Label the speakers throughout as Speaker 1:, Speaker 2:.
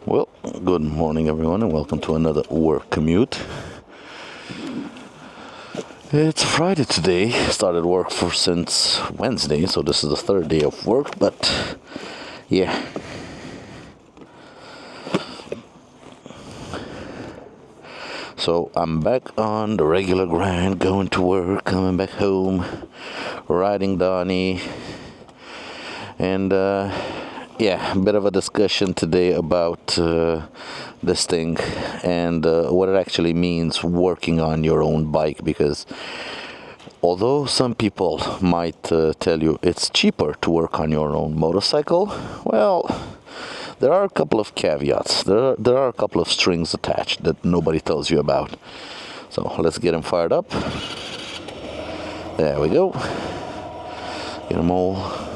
Speaker 1: Well, good morning everyone and welcome to another work commute. It's Friday today. Started work since Wednesday, so this is the third day of work, but yeah. So I'm back on the regular grind, going to work, coming back home, riding Donnie, and yeah, a bit of a discussion today about this thing and what it actually means working on your own bike, because although some people might tell you it's cheaper to work on your own motorcycle, well, there are a couple of caveats. There are a couple of strings attached that nobody tells you about. So let's get them fired up. There we go. Get them all.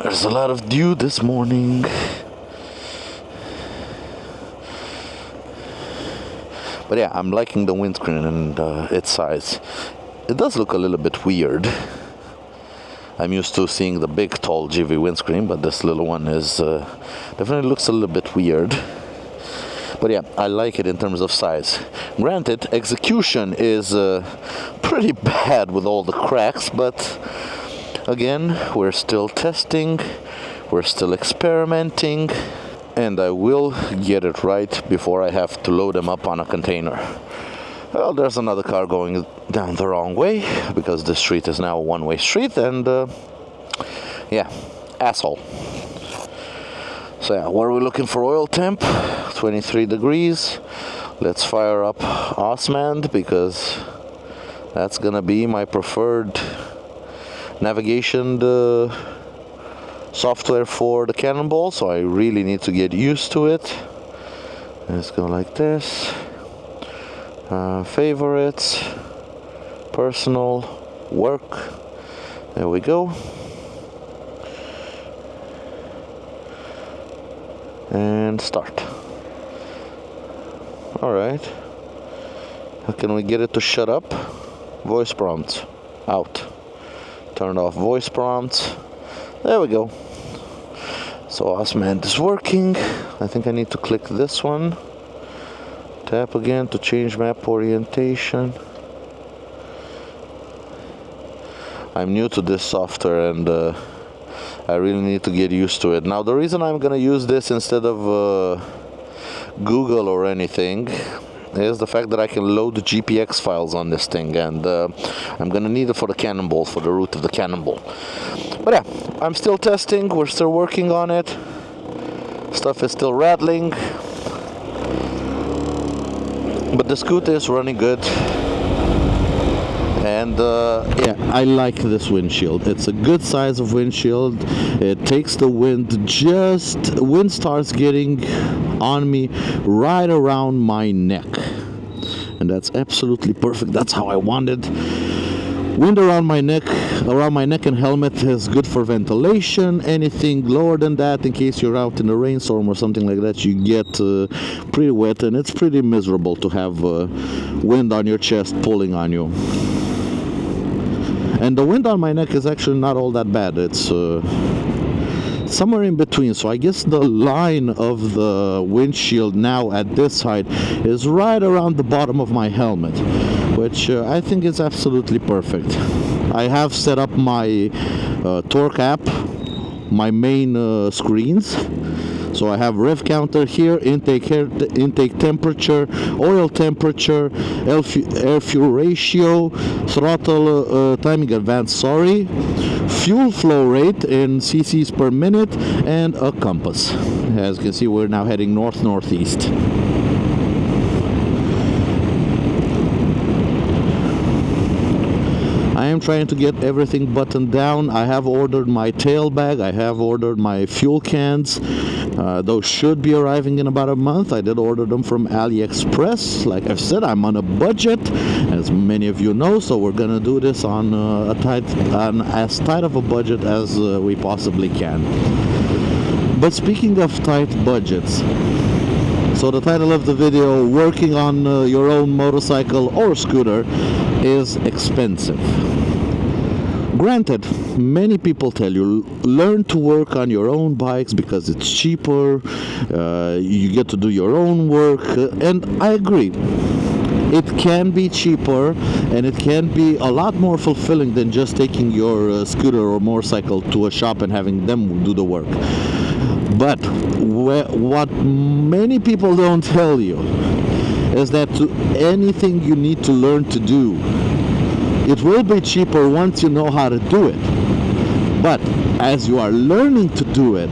Speaker 1: There's a lot of dew this morning. But yeah, I'm liking the windscreen and its size. It does look a little bit weird. I'm used to seeing the big, tall GV windscreen, but this little one is definitely looks a little bit weird. But yeah, I like it in terms of size. Granted, execution is pretty bad with all the cracks, but again, we're still testing, we're still experimenting, and I will get it right before I have to load them up on a container. Well, there's another car going down the wrong way, because this street is now a one-way street, and yeah, asshole. So yeah, what are we looking for? Oil temp, 23 degrees. Let's fire up Osmand, because that's gonna be my preferred navigation software for the Cannonball, so I really need to get used to it. Let's go like this. Favorites, personal, work. There we go. And start. Alright. How can we get it to shut up? Voice prompts. Out. Turn off voice prompts. There we go. So Osmand is working. I think I need to click this one. Tap again to change map orientation. I'm new to this software and I really need to get used to it. Now the reason I'm gonna use this instead of Google or anything is the fact that I can load the GPX files on this thing, and I'm gonna need it for the Cannonball, for the route of the Cannonball. But yeah, I'm still testing, we're still working on it. Stuff is still rattling. But the scooter is running good. And yeah, I like this windshield. It's a good size of windshield. It takes the wind wind starts getting on me right around my neck. And that's absolutely perfect. That's how I want it. Wind around my neck and helmet is good for ventilation. Anything lower than that, in case you're out in a rainstorm or something like that, you get pretty wet, and it's pretty miserable to have wind on your chest pulling on you. And the wind on my neck is actually not all that bad. It's somewhere in between. So I guess the line of the windshield now at this height is right around the bottom of my helmet, which I think is absolutely perfect. I have set up my torque app, my main screens. So I have rev counter here, intake temperature, oil temperature, air fuel ratio, throttle timing advance, fuel flow rate in cc's per minute, and a compass. As you can see, we're now heading northeast. I am trying to get everything buttoned down. I have ordered my tail bag. I have ordered my fuel cans. Those should be arriving in about a month. I did order them from AliExpress. Like I've said, I'm on a budget, as many of you know, so we're gonna do this on as tight of a budget as we possibly can. But speaking of tight budgets, so the title of the video, working on your own motorcycle or scooter, is expensive. Granted, many people tell you learn to work on your own bikes because it's cheaper, you get to do your own work, and I agree. It can be cheaper and it can be a lot more fulfilling than just taking your scooter or motorcycle to a shop and having them do the work. But what many people don't tell you is that anything you need to learn to do, it will be cheaper once you know how to do it. But as you are learning to do it,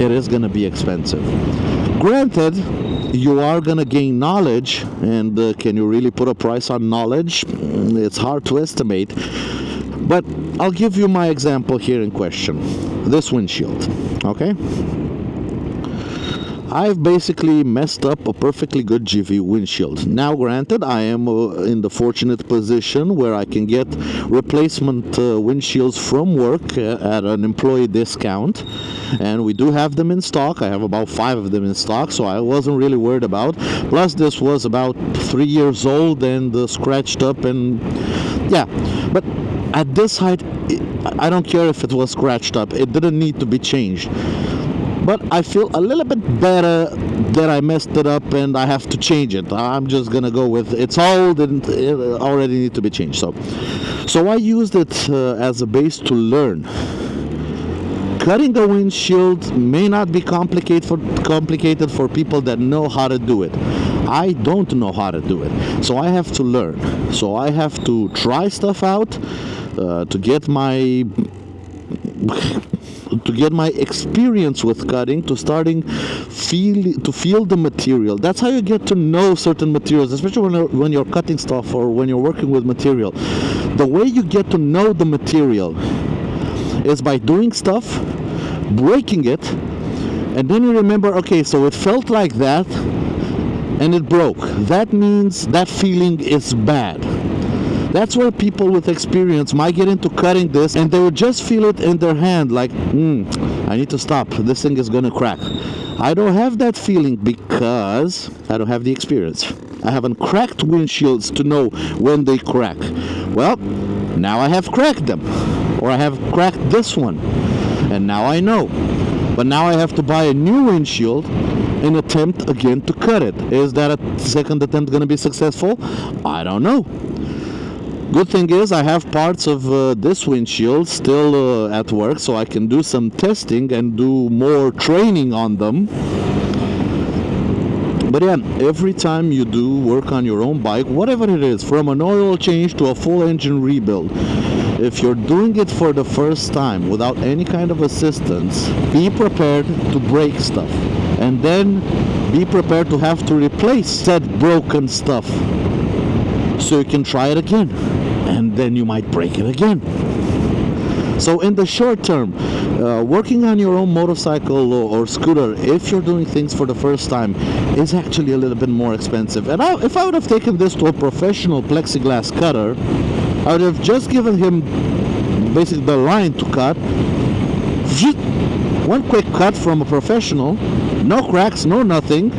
Speaker 1: it is going to be expensive. Granted, you are going to gain knowledge, and can you really put a price on knowledge? It's hard to estimate. But I'll give you my example here in question. This windshield, okay? I've basically messed up a perfectly good GV windshield. Now, granted, I am in the fortunate position where I can get replacement windshields from work at an employee discount, and we do have them in stock. I have about 5 of them in stock, so I wasn't really worried about. Plus, this was about 3 years old and scratched up, and yeah. But at this height, I don't care if it was scratched up. It didn't need to be changed. But I feel a little bit better that I messed it up and I have to change it. I'm just gonna go with it's old and it already need to be changed. So I used it as a base to learn. Cutting a windshield may not be complicated for people that know how to do it. I don't know how to do it, so I have to learn. So I have to try stuff out to get my experience with cutting, to feel the material. That's how you get to know certain materials, especially when you're cutting stuff or when you're working with material. The way you get to know the material is by doing stuff, breaking it, and then you remember, okay, so it felt like that and it broke. That means that feeling is bad. That's where people with experience might get into cutting this and they would just feel it in their hand like, I need to stop. This thing is going to crack. I don't have that feeling because I don't have the experience. I haven't cracked windshields to know when they crack. Well, now I have cracked them. Or I have cracked this one. And now I know. But now I have to buy a new windshield and attempt again to cut it. Is that a second attempt going to be successful? I don't know. Good thing is I have parts of this windshield still at work, so I can do some testing and do more training on them. But yeah, every time you do work on your own bike, whatever it is, from an oil change to a full engine rebuild, if you're doing it for the first time without any kind of assistance, be prepared to break stuff. And then be prepared to have to replace said broken stuff so you can try it again. And then you might break it again. So in the short term, working on your own motorcycle or scooter, if you're doing things for the first time, is actually a little bit more expensive. And if I would have taken this to a professional plexiglass cutter, I would have just given him basically the line to cut. One quick cut from a professional, no cracks, no nothing,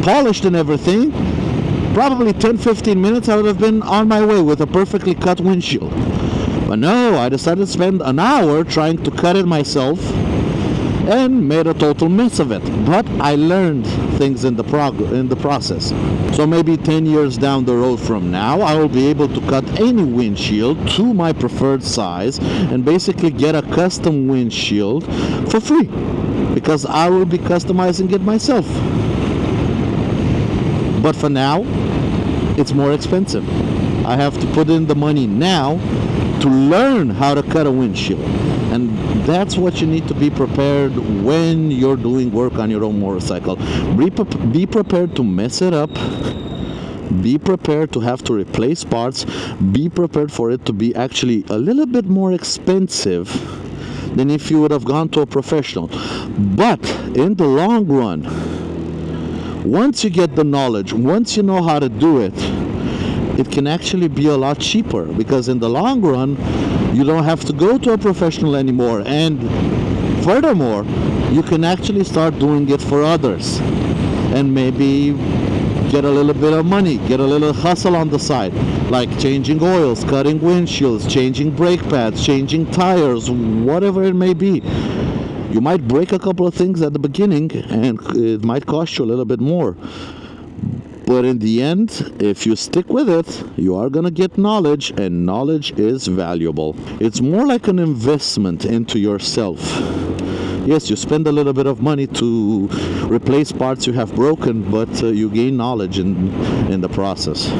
Speaker 1: polished and everything. Probably 10-15 minutes I would have been on my way with a perfectly cut windshield. But no, I decided to spend an hour trying to cut it myself and made a total mess of it. But I learned things in the process. So maybe 10 years down the road from now, I will be able to cut any windshield to my preferred size and basically get a custom windshield for free, because I will be customizing it myself. But for now, it's more expensive. I have to put in the money now to learn how to cut a windshield. And that's what you need to be prepared when you're doing work on your own motorcycle. Be prepared to mess it up. Be prepared to have to replace parts. Be prepared for it to be actually a little bit more expensive than if you would have gone to a professional. But in the long run, once you get the knowledge, once you know how to do it, it can actually be a lot cheaper, because in the long run, you don't have to go to a professional anymore. And furthermore, you can actually start doing it for others and maybe get a little bit of money, get a little hustle on the side. like changing oils, cutting windshields, changing brake pads, changing tires, whatever it may be. You might break a couple of things at the beginning and it might cost you a little bit more. But in the end, if you stick with it, you are going to get knowledge, and knowledge is valuable. It's more like an investment into yourself. Yes, you spend a little bit of money to replace parts you have broken, but you gain knowledge in the process.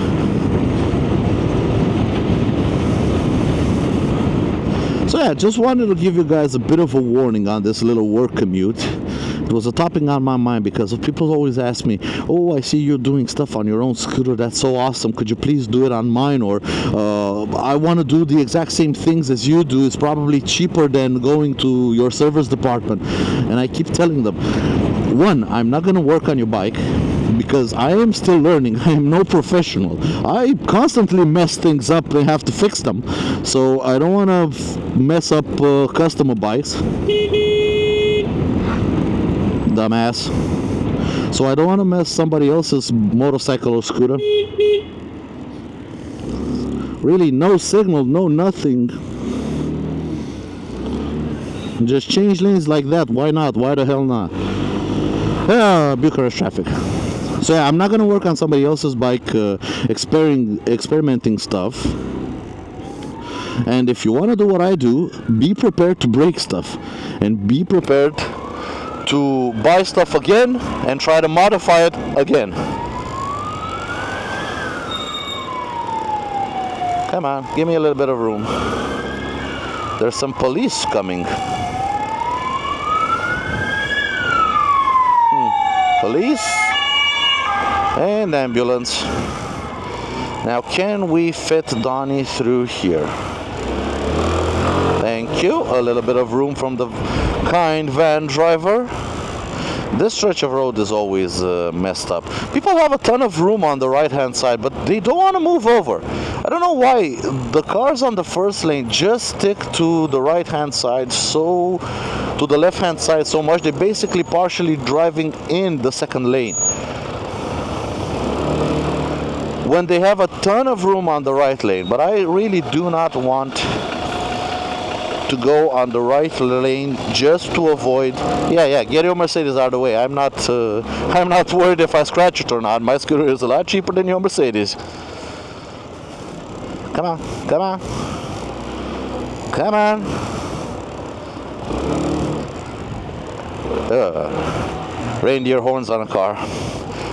Speaker 1: So yeah, just wanted to give you guys a bit of a warning on this little work commute. It was a topic on my mind because people always ask me, oh, I see you doing stuff on your own scooter, that's so awesome, could you please do it on mine? Or I want to do the exact same things as you do, it's probably cheaper than going to your service department. And I keep telling them, one, I'm not going to work on your bike because I am still learning. I am no professional. I constantly mess things up and have to fix them. So I don't want to mess up customer bikes. Dumbass. So I don't want to mess somebody else's motorcycle or scooter. Really, no signal, no nothing. Just change lanes like that. Why not? Why the hell not? Bucharest traffic. So yeah, I'm not going to work on somebody else's bike experimenting stuff. And if you want to do what I do, be prepared to break stuff. And be prepared to buy stuff again and try to modify it again. Come on, give me a little bit of room. There's some police coming. Police and ambulance. Now, can we fit Donnie through here? Thank you. A little bit of room from the kind van driver. This stretch of road is always messed up. People have a ton of room on the right hand side, but they don't want to move over. I don't know why the cars on the first lane just stick to the right hand side to the left hand side so much. They're basically partially driving in the second lane when they have a ton of room on the right lane. But I really do not want to go on the right lane just to avoid. Yeah, get your Mercedes out of the way. I'm not worried if I scratch it or not. My scooter is a lot cheaper than your Mercedes. Come on. Reindeer horns on a car.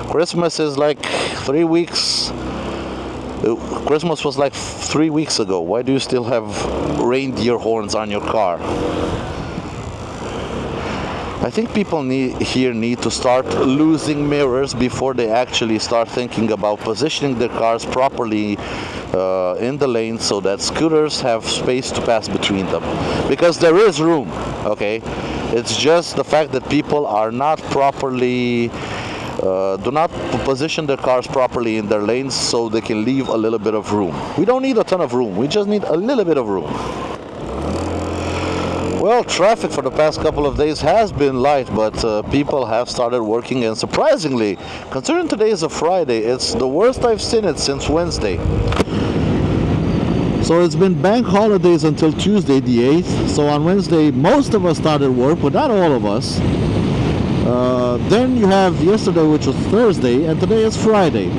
Speaker 1: Christmas is like 3 weeks. Christmas was like 3 weeks ago. Why do you still have reindeer horns on your car? I think people need to start losing mirrors before they actually start thinking about positioning their cars properly in the lane so that scooters have space to pass between them. Because there is room, okay? It's just the fact that people are not properly do not position their cars properly in their lanes so they can leave a little bit of room. We don't need a ton of room, we just need a little bit of room. Well, traffic for the past couple of days has been light, but people have started working, and surprisingly, considering today is a Friday, it's the worst I've seen it since Wednesday. So it's been bank holidays until Tuesday the 8th, so on Wednesday most of us started work, but not all of us. Then you have yesterday, which was Thursday, and today is Friday.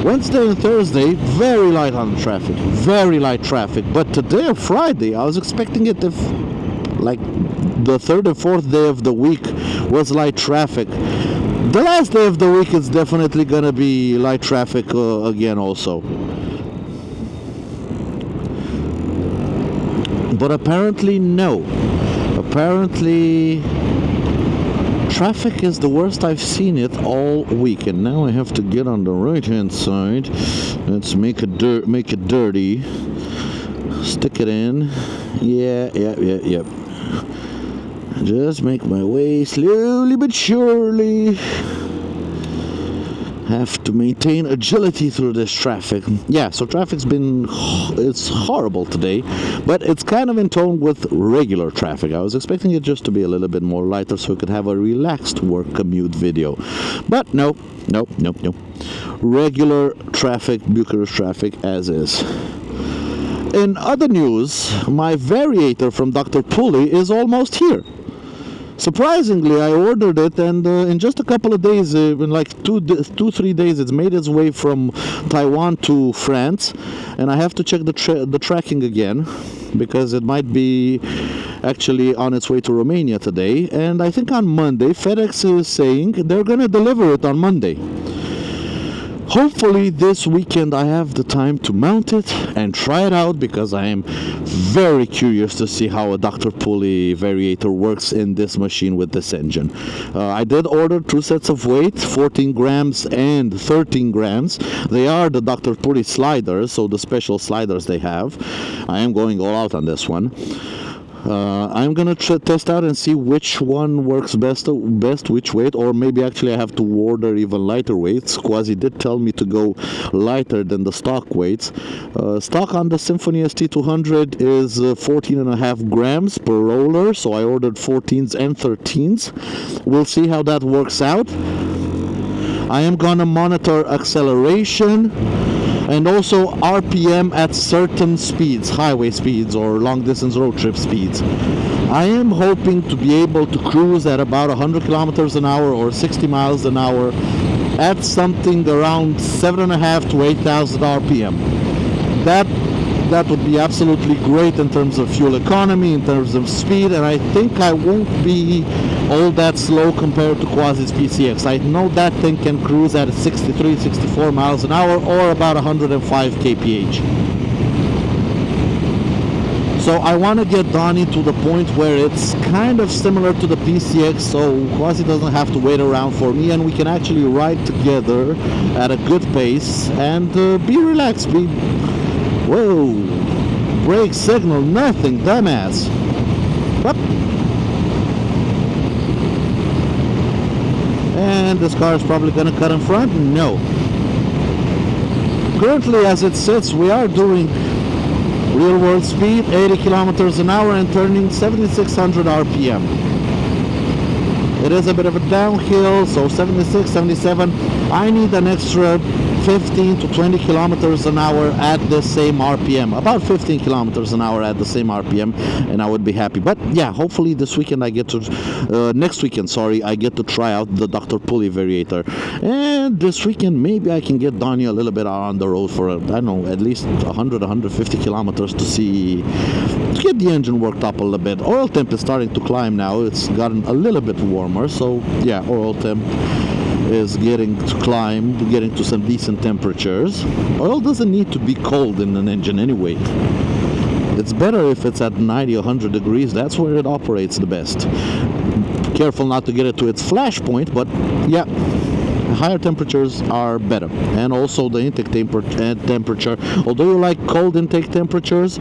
Speaker 1: Wednesday and Thursday, very light on traffic, very light traffic. But today, Friday, I was expecting it if, like, the third and fourth day of the week was light traffic. The last day of the week is definitely gonna be light traffic again also. But apparently no. Apparently traffic is the worst I've seen it all week, and now I have to get on the right hand side. Let's make it dirty. Stick it in. Yeah. Just make my way slowly but surely. Have to maintain agility through this traffic. Yeah, so it's horrible today, but it's kind of in tone with regular traffic. I was expecting it just to be a little bit more lighter so we could have a relaxed work commute video. But no. Regular traffic, Bucharest traffic as is. In other news, my variator from Dr. Pulley is almost here. Surprisingly, I ordered it, and in just a couple of days, in like 3 days, it's made its way from Taiwan to France, and I have to check the tracking again, because it might be actually on its way to Romania today, and I think on Monday, FedEx is saying they're going to deliver it on Monday. Hopefully this weekend I have the time to mount it and try it out, because I am very curious to see how a Dr. Pulley variator works in this machine with this engine. I did order 2 sets of weight, 14 grams and 13 grams. They are the Dr. Pulley sliders, so the special sliders they have. I am going all out on this one. I'm gonna test out and see which one works best which weight, or maybe actually I have to order even lighter weights. Quasi did tell me to go lighter than the stock weights. Stock on the Symphony ST200 is 14.5 grams per roller, so I ordered 14s and 13s. We'll see how that works out. I am gonna monitor acceleration and also RPM at certain speeds, highway speeds or long distance road trip speeds. I am hoping to be able to cruise at about 100 kilometers an hour or 60 miles an hour at something around 7,500 to 8,000 RPM. That would be absolutely great in terms of fuel economy, in terms of speed, and I think I won't be all that slow compared to Quasi's PCX. I know that thing can cruise at 63, 64 miles an hour or about 105 kph. So I want to get Donnie to the point where it's kind of similar to the PCX, so Quasi doesn't have to wait around for me, and we can actually ride together at a good pace and be relaxed. Whoa! Brake signal, nothing, dumbass. Up. And this car is probably going to cut in front? No. Currently, as it sits, we are doing real world speed, 80 kilometers an hour, and turning 7,600 RPM. It is a bit of a downhill, so 76, 77. I need an extra 15 to 20 kilometers an hour at the same RPM, about 15 kilometers an hour at the same RPM, and I would be happy. But yeah, hopefully this weekend I get to next weekend, sorry, I get to try out the Dr. Pulley variator, and this weekend maybe I can get Donnie a little bit out on the road for I don't know, at least 100-150 kilometers to get the engine worked up a little bit. Oil temp is starting to climb now. It's gotten a little bit warmer, so yeah, oil temp is getting to some decent temperatures. Oil doesn't need to be cold in an engine anyway. It's better if it's at 90 or 100 degrees. That's where it operates the best. Careful not to get it to its flash point, but yeah, higher temperatures are better. And also the intake temperature. Although you like cold intake temperatures,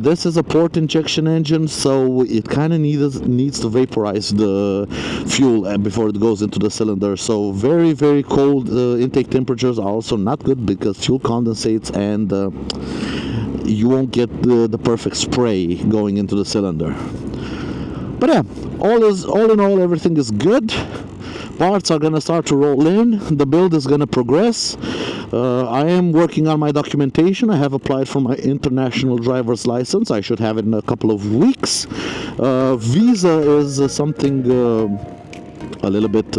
Speaker 1: this is a port injection engine, so it kind of needs to vaporize the fuel before it goes into the cylinder. So very, very cold intake temperatures are also not good, because fuel condensates and you won't get the perfect spray going into the cylinder. But yeah, all in all, everything is good. Parts are going to start to roll in. The build is going to progress. I am working on my documentation. I have applied for my international driver's license. I should have it in a couple of weeks. Visa is something a little bit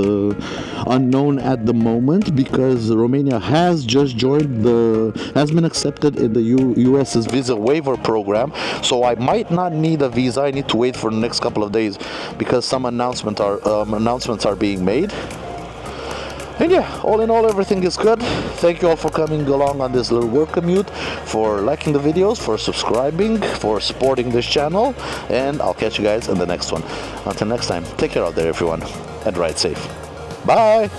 Speaker 1: unknown at the moment, because Romania has just has been accepted in the US's visa waiver program, so I might not need a visa. I need to wait for the next couple of days, because some announcements are being made. And yeah, all in all, everything is good. Thank you all for coming along on this little work commute, for liking the videos, for subscribing, for supporting this channel, and I'll catch you guys in the next one. Until next time, take care out there, everyone, and ride safe. Bye!